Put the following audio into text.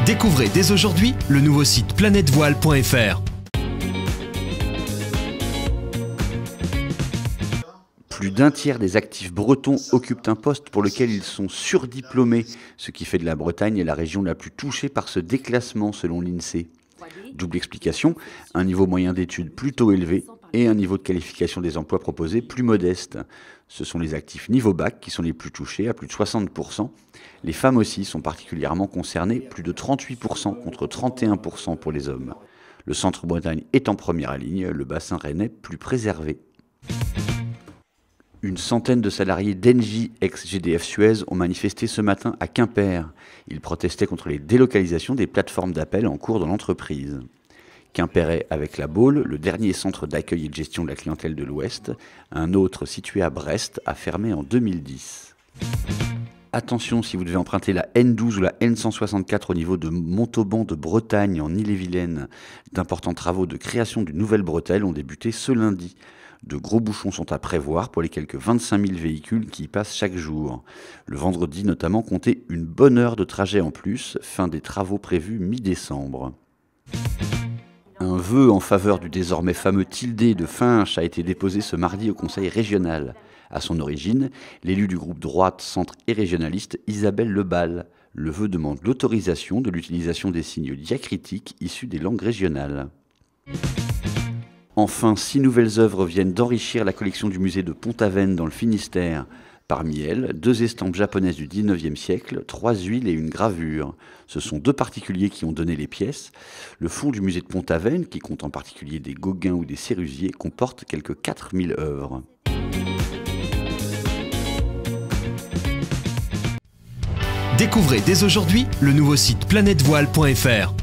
Découvrez dès aujourd'hui le nouveau site planètevoile.fr. Plus d'un tiers des actifs bretons occupent un poste pour lequel ils sont surdiplômés, ce qui fait de la Bretagne la région la plus touchée par ce déclassement selon l'INSEE. Double explication, un niveau moyen d'études plutôt élevé et un niveau de qualification des emplois proposés plus modeste. Ce sont les actifs niveau bac qui sont les plus touchés, à plus de 60%. Les femmes aussi sont particulièrement concernées, plus de 38% contre 31% pour les hommes. Le centre-Bretagne est en première ligne, le bassin rennais plus préservé. Une centaine de salariés d'Engie, ex-GDF Suez, ont manifesté ce matin à Quimper. Ils protestaient contre les délocalisations des plateformes d'appel en cours dans l'entreprise. Quimperais avec la Baule, le dernier centre d'accueil et de gestion de la clientèle de l'Ouest, un autre situé à Brest, a fermé en 2010. Attention, si vous devez emprunter la N12 ou la N164 au niveau de Montauban de Bretagne en Ille-et-Vilaine, d'importants travaux de création d'une nouvelle bretelle ont débuté ce lundi. De gros bouchons sont à prévoir pour les quelques 25 000 véhicules qui y passent chaque jour. Le vendredi notamment, comptez une bonne heure de trajet en plus, fin des travaux prévus mi-décembre. Un vœu en faveur du désormais fameux tilde de Finche a été déposé ce mardi au Conseil régional. À son origine, l'élu du groupe droite, centre et régionaliste Isabelle Lebal. Le vœu demande l'autorisation de l'utilisation des signes diacritiques issus des langues régionales. Enfin, 6 nouvelles œuvres viennent d'enrichir la collection du musée de Pont-Aven dans le Finistère. Parmi elles, 2 estampes japonaises du 19e siècle, 3 huiles et une gravure. Ce sont 2 particuliers qui ont donné les pièces. Le fonds du musée de Pont-Aven, qui compte en particulier des Gauguins ou des Sérusier, comporte quelques 4000 œuvres. Découvrez dès aujourd'hui le nouveau site planètevoile.fr.